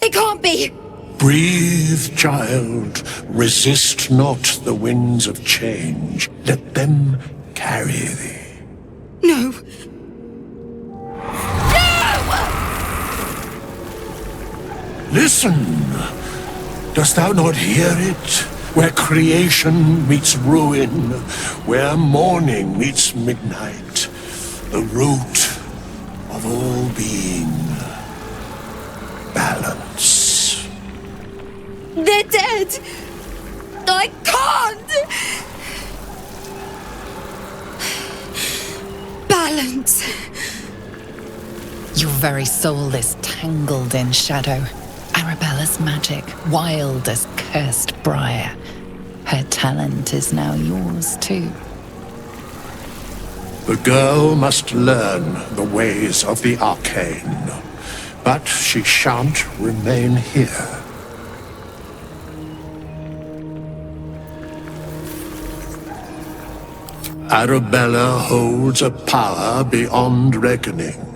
It can't be! Breathe, child. Resist not the winds of change. Let them carry thee. No. Listen! Dost thou not hear it? Where creation meets ruin, where morning meets midnight, the root of all being. Balance. They're dead! I can't! Balance. Your very soul is tangled in shadow. Arabella's magic, wild as cursed briar. Her talent is now yours too. The girl must learn the ways of the arcane, but she shan't remain here. Arabella holds a power beyond reckoning.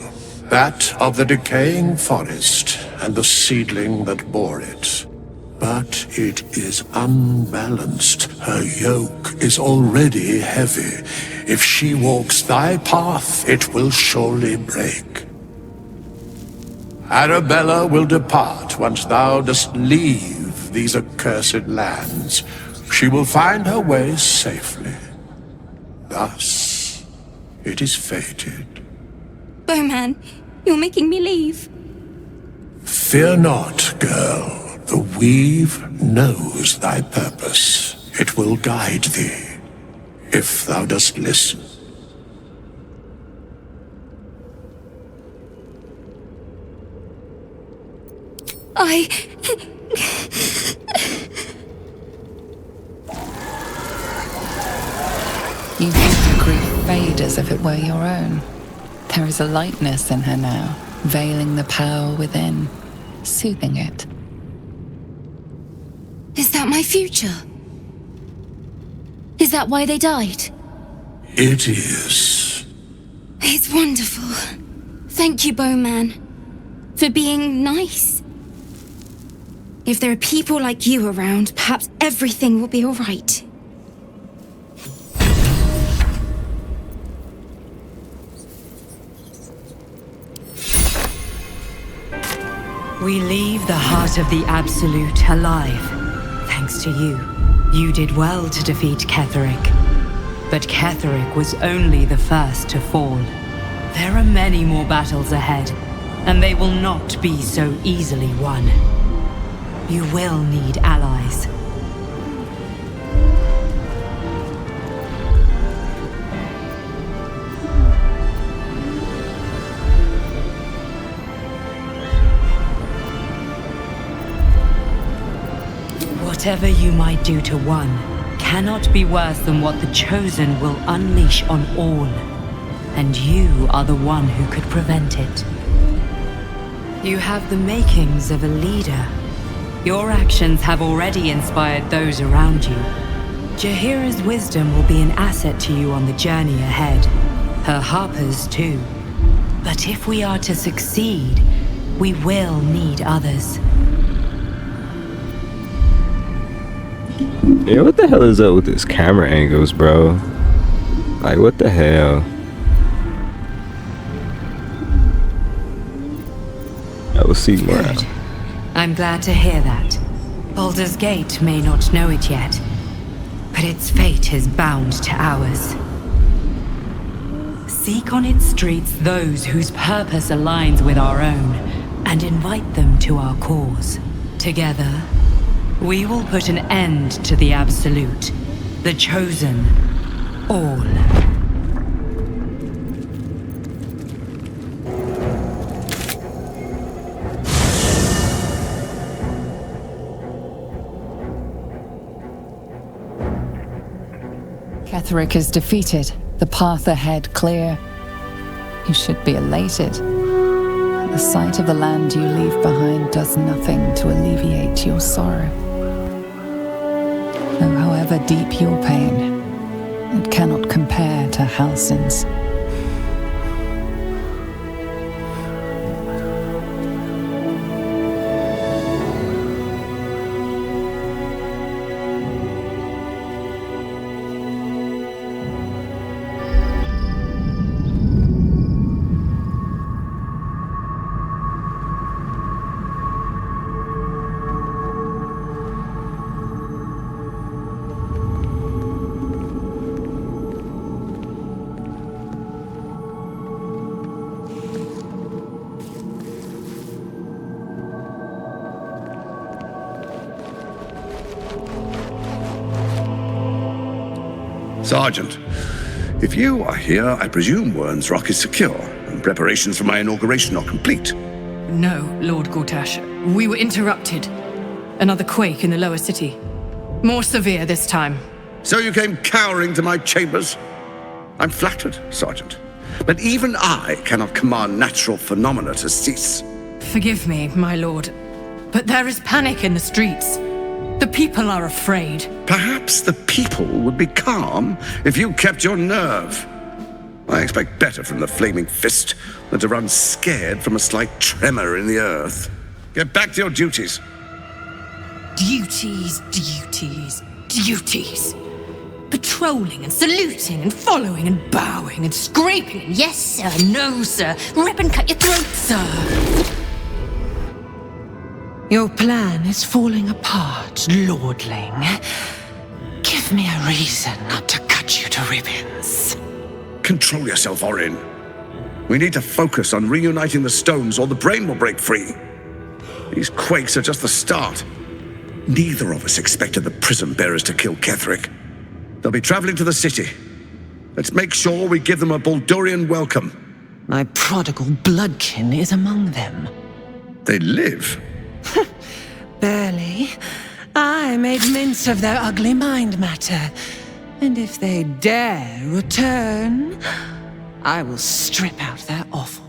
That of the decaying forest and the seedling that bore it. But it is unbalanced. Her yoke is already heavy. If she walks thy path, it will surely break. Arabella will depart once thou dost leave these accursed lands. She will find her way safely. Thus, it is fated. Bowman, you're making me leave. Fear not, girl. The weave knows thy purpose. It will guide thee, if thou dost listen. You feel her grief fade as if it were your own. There is a lightness in her now, veiling the power within, soothing it. Is that my future? Is that why they died? It is. It's wonderful. Thank you, Bowman, for being nice. If there are people like you around, perhaps everything will be all right. We leave the heart of the Absolute alive. Thanks to you. You did well to defeat Ketheric. But Ketheric was only the first to fall. There are many more battles ahead, and they will not be so easily won. You will need allies. Whatever you might do to one cannot be worse than what the Chosen will unleash on all. And you are the one who could prevent it. You have the makings of a leader. Your actions have already inspired those around you. Jaheira's wisdom will be an asset to you on the journey ahead. Her harpers too. But if we are to succeed, we will need others. Yeah, what the hell is up with this camera angles, bro? Like, what the hell? I will see more. Good. I'm glad to hear that. Baldur's Gate may not know it yet, but its fate is bound to ours. Seek on its streets those whose purpose aligns with our own, and invite them to our cause. Together, we will put an end to the Absolute, the Chosen, all. Ketheric is defeated, the path ahead clear. You should be elated. The sight of the land you leave behind does nothing to alleviate your sorrow. Though however deep your pain, it cannot compare to Halsin's. Sergeant, if you are here, I presume Wern's Rock is secure, and preparations for my inauguration are complete. No, Lord Gortash. We were interrupted. Another quake in the lower city. More severe this time. So you came cowering to my chambers? I'm flattered, Sergeant. But even I cannot command natural phenomena to cease. Forgive me, my lord. But there is panic in the streets. The people are afraid. Perhaps the people would be calm if you kept your nerve. I expect better from the Flaming Fist than to run scared from a slight tremor in the earth. Get back to your duties. Duties, duties, duties. Patrolling and saluting and following and bowing and scraping and yes sir, no sir, rip and cut your throat, sir. Your plan is falling apart, lordling. Give me a reason not to cut you to ribbons. Control yourself, Orin. We need to focus on reuniting the stones or the brain will break free. These quakes are just the start. Neither of us expected the prism bearers to kill Ketheric. They'll be traveling to the city. Let's make sure we give them a Baldurian welcome. My prodigal bloodkin is among them. They live? Barely. I made mince of their ugly mind matter. And if they dare return, I will strip out their offal.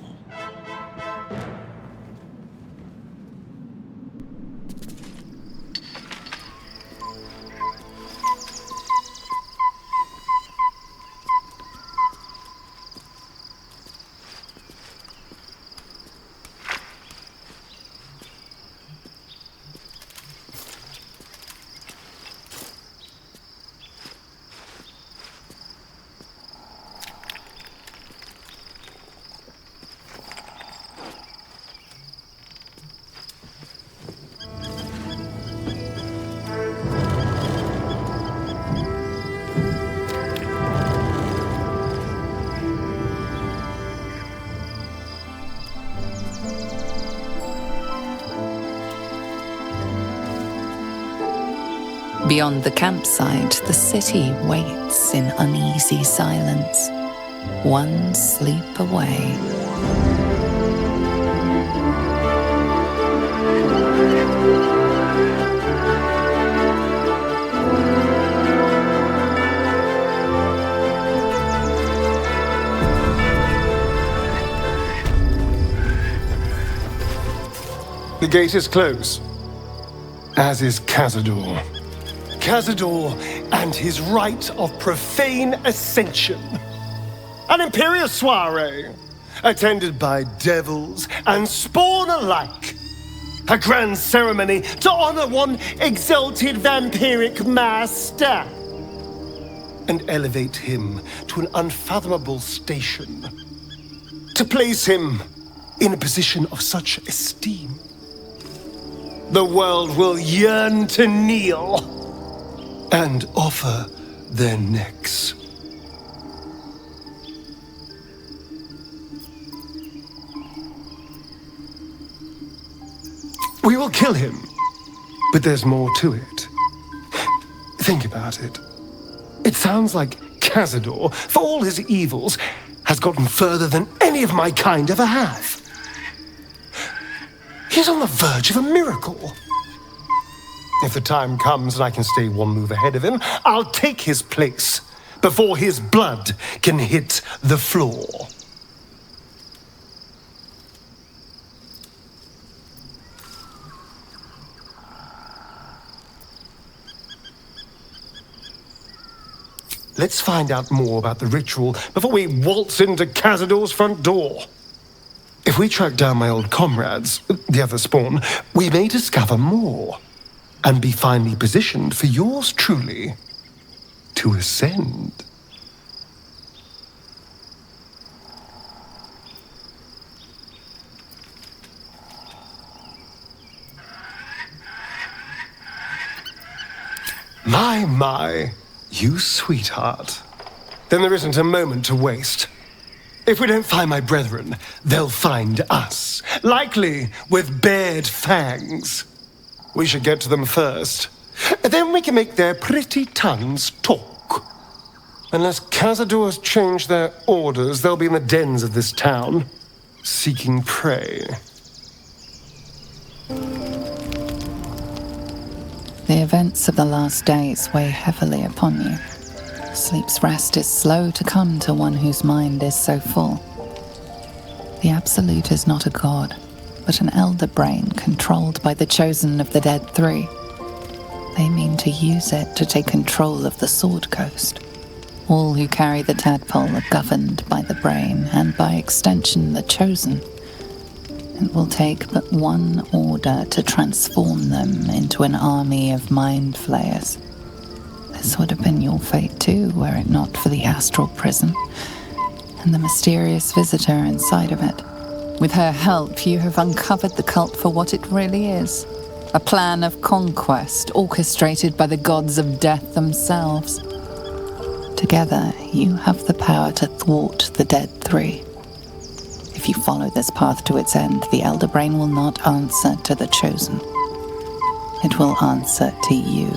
Beyond the campsite, the city waits in uneasy silence, one sleep away. The gate is closed, as is Cazador. Cazador and his rite of profane ascension. An imperial soiree, attended by devils and spawn alike. A grand ceremony to honor one exalted vampiric master. And elevate him to an unfathomable station. To place him in a position of such esteem. The world will yearn to kneel and offer their necks. We will kill him, but there's more to it. Think about it. It sounds like Cazador, for all his evils, has gotten further than any of my kind ever have. He's on the verge of a miracle. If the time comes and I can stay one move ahead of him, I'll take his place before his blood can hit the floor. Let's find out more about the ritual before we waltz into Cazador's front door. If we track down my old comrades, the other spawn, we may discover more. And be finely positioned for yours truly to ascend. My, you sweetheart. Then there isn't a moment to waste. If we don't find my brethren, they'll find us, likely with bared fangs. We should get to them first, Then we can make their pretty tongues talk. Unless Cazadors change their orders, they'll be in the dens of this town, seeking prey. The events of the last days weigh heavily upon you. Sleep's rest is slow to come to one whose mind is so full. The Absolute is not a god, but an elder brain controlled by the chosen of the Dead Three. They mean to use it to take control of the Sword Coast. All who carry the tadpole are governed by the brain, and by extension the chosen. It will take but one order to transform them into an army of mind flayers. This would have been your fate too, were it not for the astral prison and the mysterious visitor inside of it. With her help, you have uncovered the cult for what it really is. A plan of conquest orchestrated by the gods of death themselves. Together, you have the power to thwart the Dead Three. If you follow this path to its end, the Elder Brain will not answer to the Chosen. It will answer to you.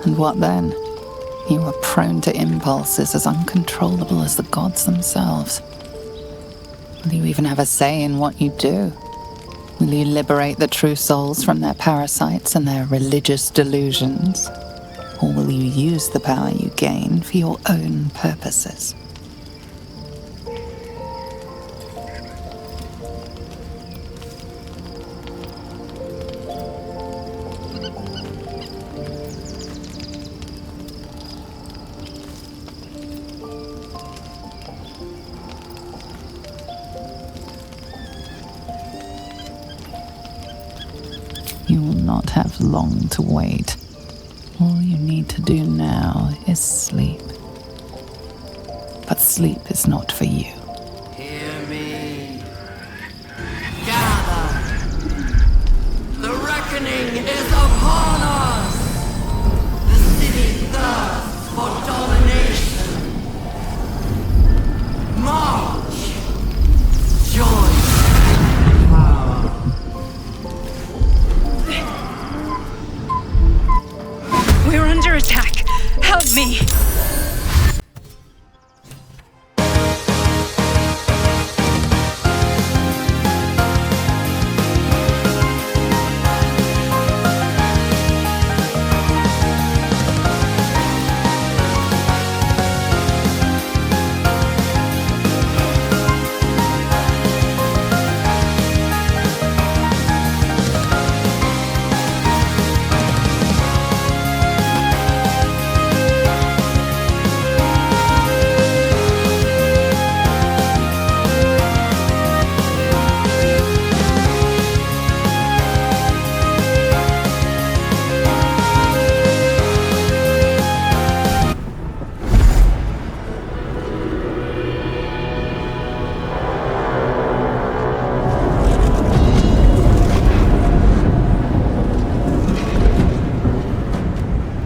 And what then? You are prone to impulses as uncontrollable as the gods themselves. Will you even have a say in what you do? Will you liberate the true souls from their parasites and their religious delusions? Or will you use the power you gain for your own purposes? You will not have long to wait. All you need to do now is sleep. But sleep is not for you. Hear me. Gather. The reckoning is upon us. The city thirsts for domination. March. Join. We're under attack. Help me.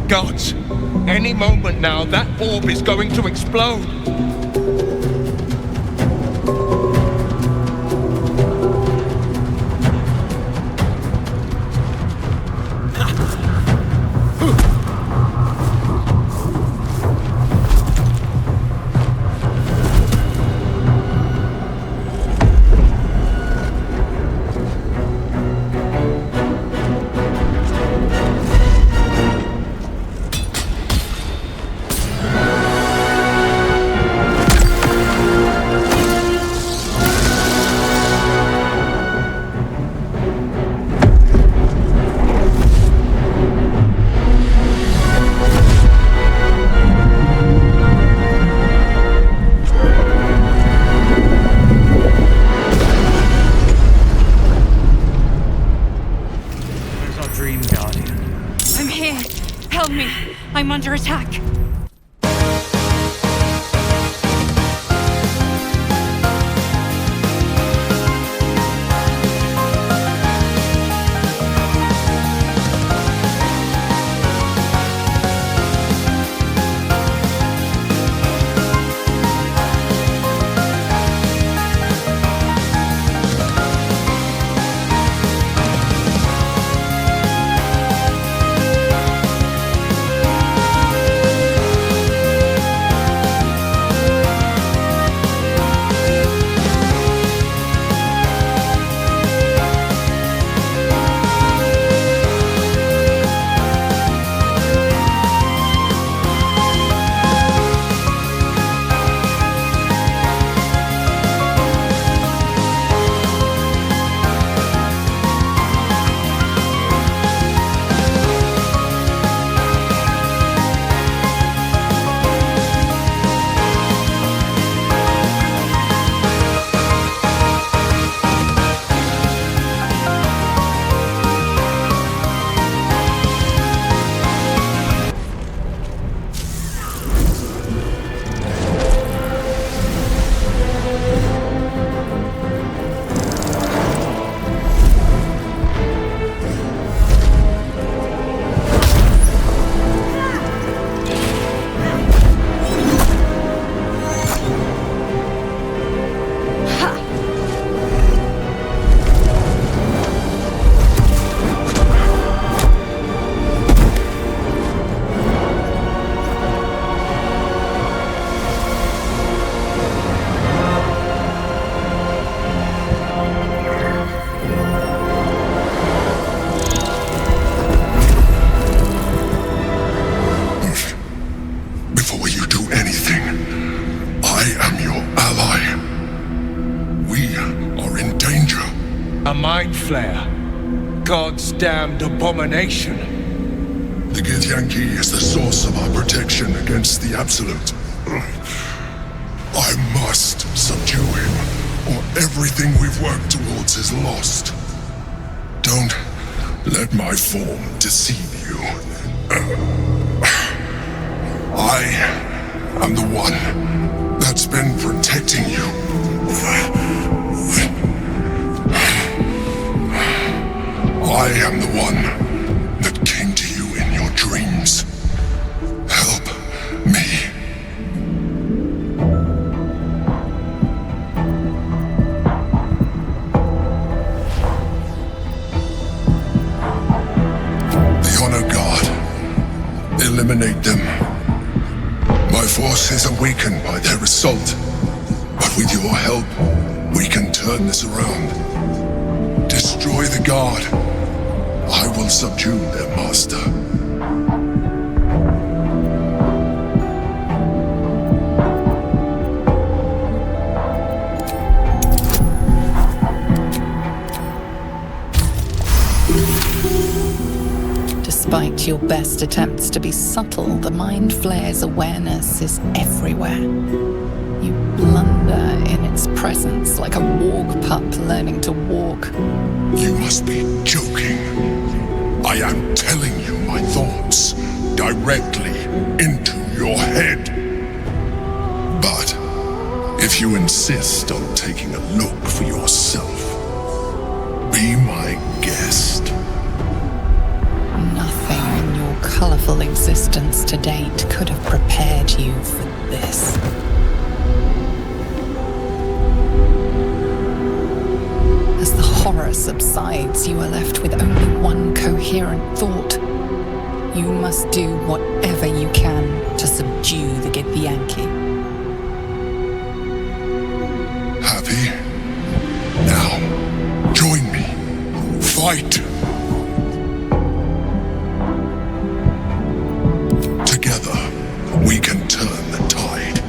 Gods, any moment now, that orb is going to explode. Help me! I'm under attack! God's damned abomination. The Githyanki is the source of our protection against the Absolute. I must subdue him, or everything we've worked towards is lost. Don't let my form deceive you. I am the one that's been protecting you. I am the one that came to you in your dreams. Help me. The Honor God. Eliminate them. My force is awakened by their assault, but with your help, we can turn this around. Destroy the God. I will subdue their master. Despite your best attempts to be subtle, the Mind Flayer's awareness is everywhere. You blunder in its presence like a walk pup learning to walk. You must be joking. I am telling you my thoughts directly into your head. But if you insist on taking a look for yourself, be my guest. Nothing in your colorful existence to date could have prepared you for this. As the horror subsides, you are left with only one coherent thought. You must do whatever you can to subdue the Githyanki. Happy? Now, join me. Fight! Together, we can turn the tide.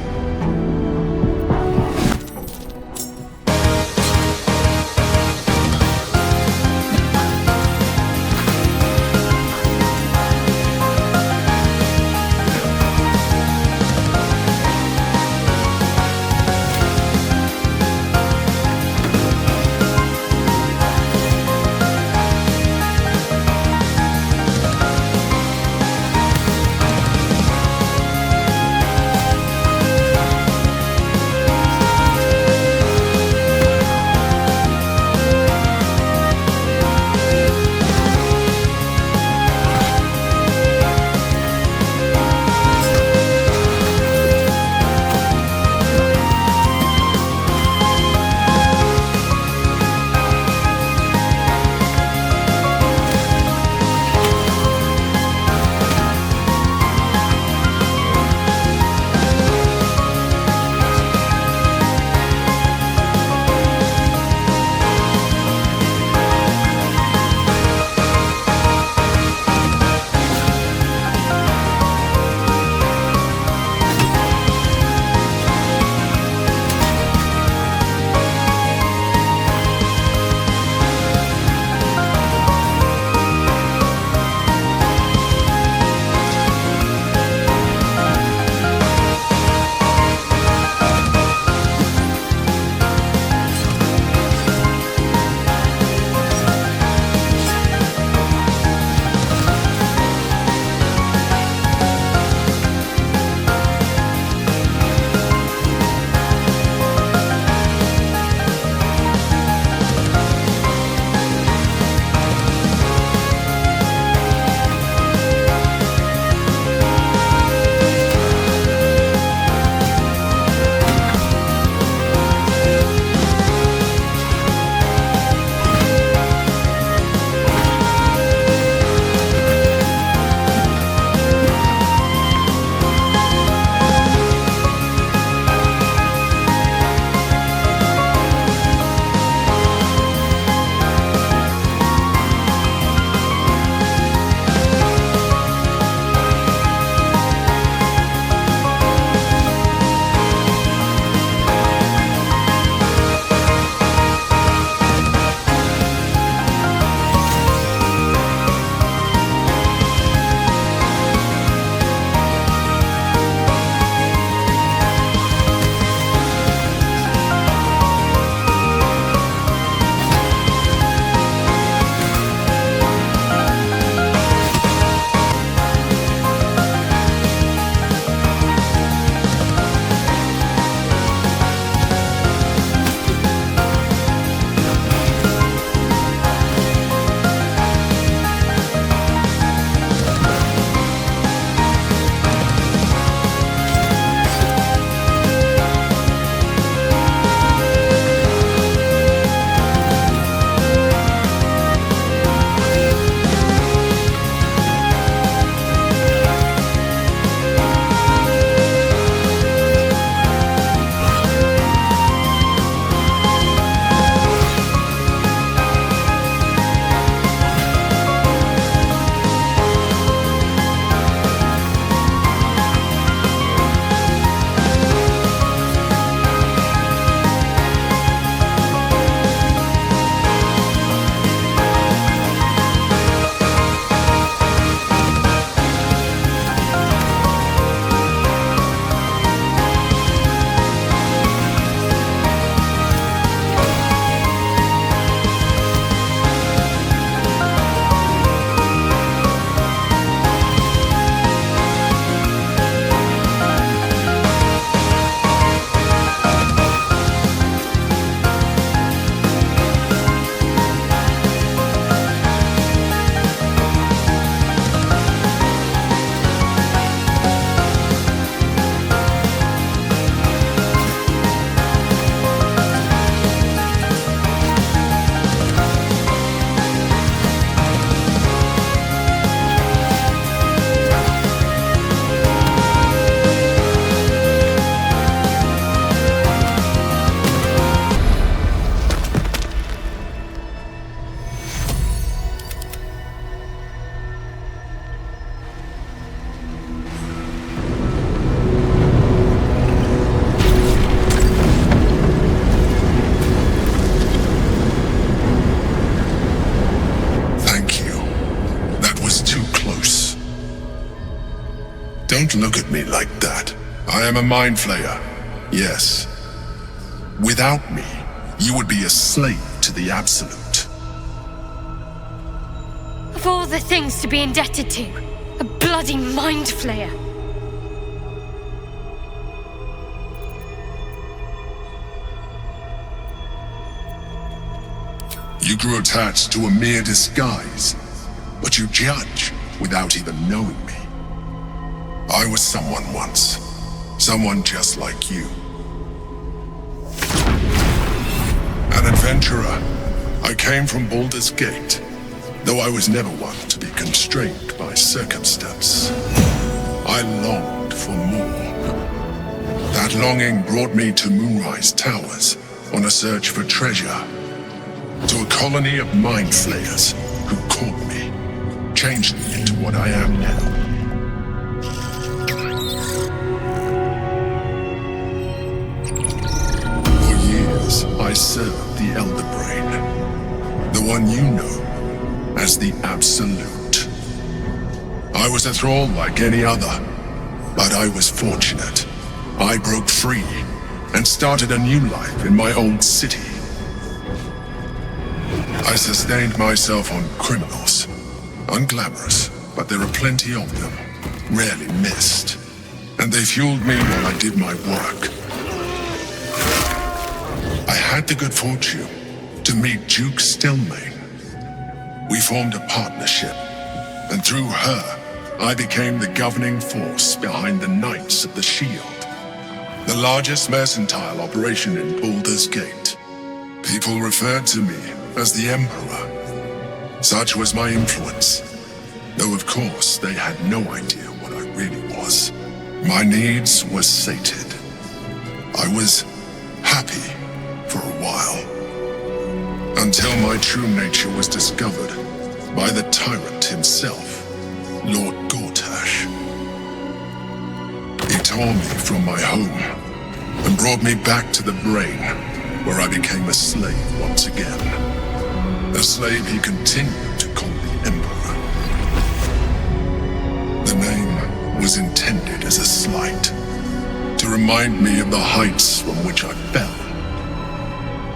Don't look at me like that. I am a mind flayer. Yes. Without me, you would be a slave to the Absolute. Of all the things to be indebted to, a bloody mind flayer. You grew attached to a mere disguise, but you judge without even knowing me. I was someone once. Someone just like you. An adventurer. I came from Baldur's Gate, though I was never one to be constrained by circumstance. I longed for more. That longing brought me to Moonrise Towers on a search for treasure. To a colony of mind flayers who caught me, changed me into what I am now. For years, I served the Elder Brain, the one you know as the Absolute. I was a thrall like any other, but I was fortunate. I broke free and started a new life in my old city. I sustained myself on criminals. Unglamorous, but there are plenty of them, rarely missed. And they fueled me while I did my work. I had the good fortune to meet Duke Stelmane. We formed a partnership, and through her, I became the governing force behind the Knights of the Shield, the largest mercantile operation in Baldur's Gate. People referred to me as the Emperor. Such was my influence, though of course they had no idea what I really was. My needs were sated. I was happy for a while, until my true nature was discovered by the tyrant himself, Lord Gortash. He tore me from my home and brought me back to the Brain, where I became a slave once again. A slave he continued to call the Emperor. The name was intended as a slight, to remind me of the heights from which I fell.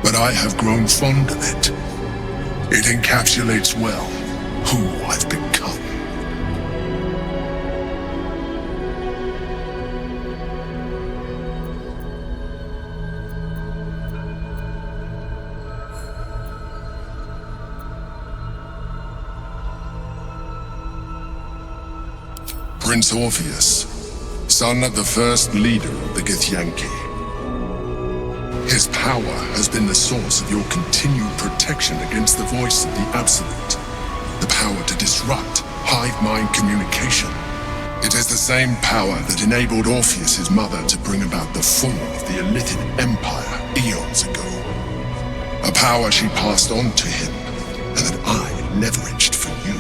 But I have grown fond of it. It encapsulates well who I've become. Prince Orpheus, son of the first leader of the Githyanki. His power has been the source of your continued protection against the voice of the Absolute. The power to disrupt hive mind communication. It is the same power that enabled Orpheus's mother to bring about the fall of the Illithid Empire eons ago. A power she passed on to him, and that I leveraged for you.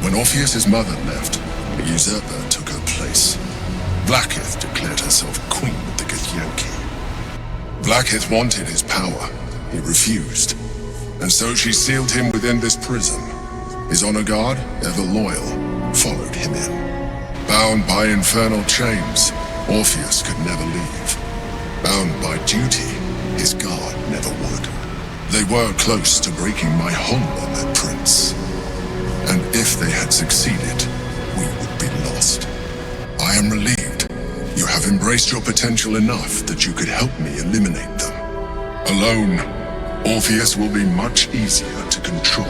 When Orpheus's mother left, a usurper took her place. Blackith declared herself queen of the Githyanki. Blackith wanted his power. He refused. And so she sealed him within this prison. His honor guard, ever loyal, followed him in. Bound by infernal chains, Orpheus could never leave. Bound by duty, his guard never would. They were close to breaking my hold on that prince. And if they had succeeded, we would be lost. I am relieved. You have embraced your potential enough that you could help me eliminate them. Alone, Orpheus will be much easier to control.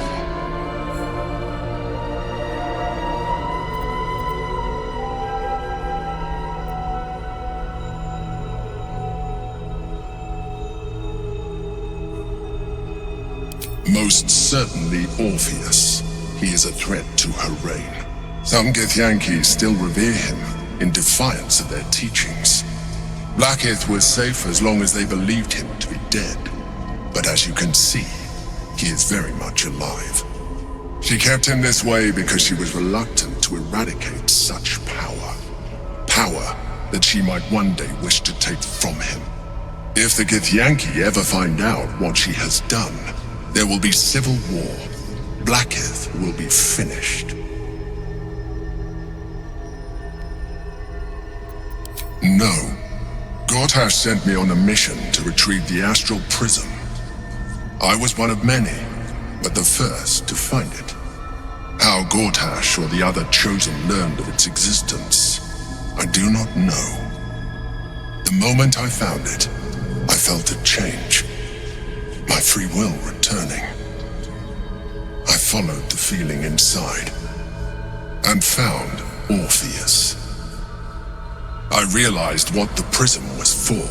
Most certainly Orpheus. He is a threat to her reign. Some Githyanki still revere him in defiance of their teachings. Blackith was safe as long as they believed him to be dead. But as you can see, he is very much alive. She kept him this way because she was reluctant to eradicate such power. Power that she might one day wish to take from him. If the Githyanki ever find out what she has done, there will be civil war. Blackith will be finished. Gortash sent me on a mission to retrieve the astral prism. I was one of many, but the first to find it. How Gortash or the other chosen learned of its existence, I do not know. The moment I found it, I felt a change. My free will returning. I followed the feeling inside and found Orpheus. I realized what the prism was for.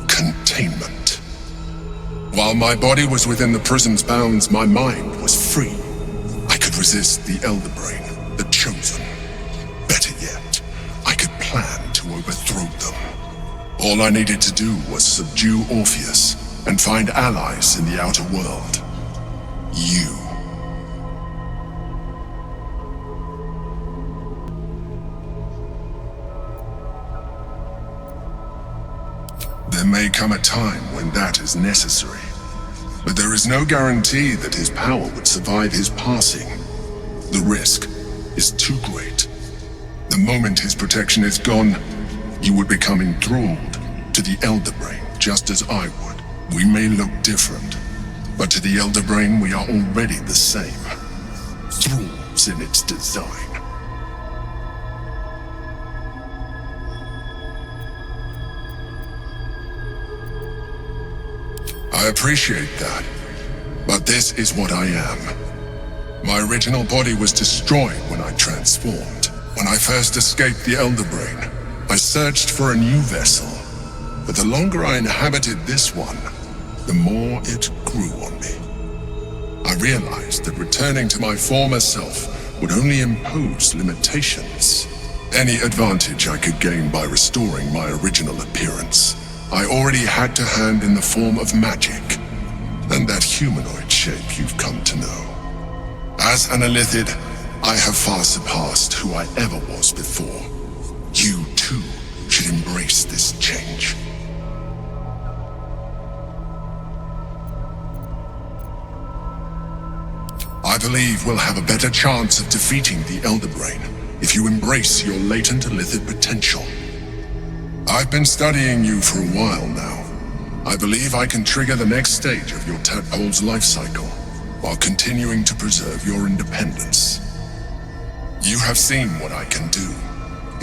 Containment. While my body was within the prism's bounds, my mind was free. I could resist the Elder Brain, the Chosen. Better yet, I could plan to overthrow them. All I needed to do was subdue Orpheus and find allies in the outer world. You. There may come a time when that is necessary, but there is no guarantee that his power would survive his passing. The risk is too great. The moment his protection is gone, you would become enthralled to the Elder Brain, just as I would. We may look different, but to the Elder Brain we are already the same. Thralls in its design. I appreciate that, but this is what I am. My original body was destroyed when I transformed. When I first escaped the Elder Brain, I searched for a new vessel, but the longer I inhabited this one, the more it grew on me. I realized that returning to my former self would only impose limitations. Any advantage I could gain by restoring my original appearance, I already had to hand in the form of magic, and that humanoid shape you've come to know. As an Illithid, I have far surpassed who I ever was before. You, too, should embrace this change. I believe we'll have a better chance of defeating the Elder Brain if you embrace your latent Illithid potential. I've been studying you for a while now. I believe I can trigger the next stage of your tadpole's life cycle, while continuing to preserve your independence. You have seen what I can do.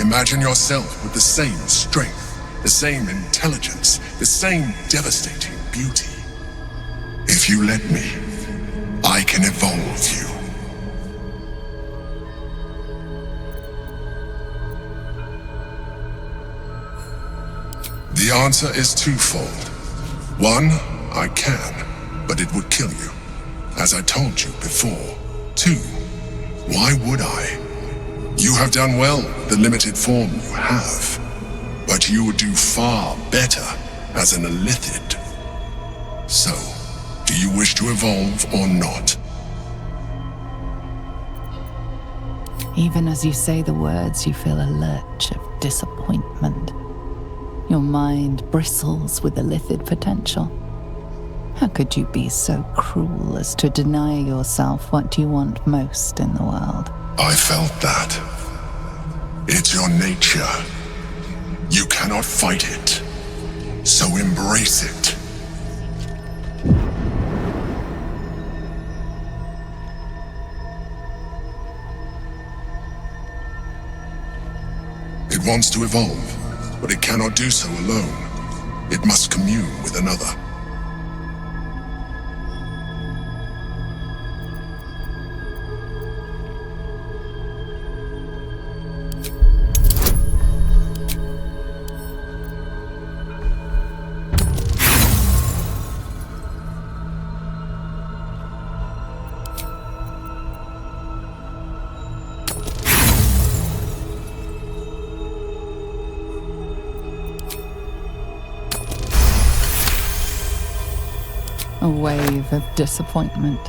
Imagine yourself with the same strength, the same intelligence, the same devastating beauty. If you let me, I can evolve you. The answer is twofold. One, I can, but it would kill you, as I told you before. Two, why would I? You have done well with the limited form you have, but you would do far better as an Illithid. So, do you wish to evolve or not? Even as you say the words, you feel a lurch of disappointment. Your mind bristles with Illithid potential. How could you be so cruel as to deny yourself what you want most in the world? I felt that. It's your nature. You cannot fight it. So embrace it. It wants to evolve, but it cannot do so alone. It must commune with another. A wave of disappointment,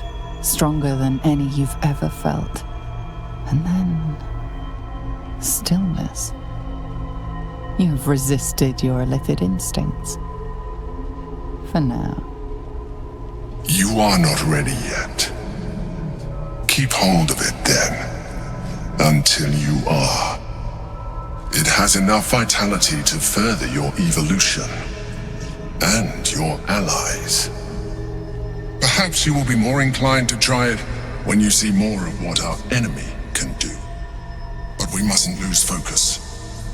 stronger than any you've ever felt. And then, stillness. You've resisted your Illithid instincts. For now. You are not ready yet. Keep hold of it then, until you are. It has enough vitality to further your evolution. And your allies. Perhaps you will be more inclined to try it when you see more of what our enemy can do. But we mustn't lose focus.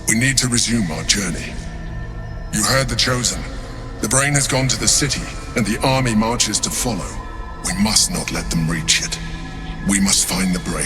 We need to resume our journey. You heard the Chosen. The brain has gone to the city, and the army marches to follow. We must not let them reach it. We must find the brain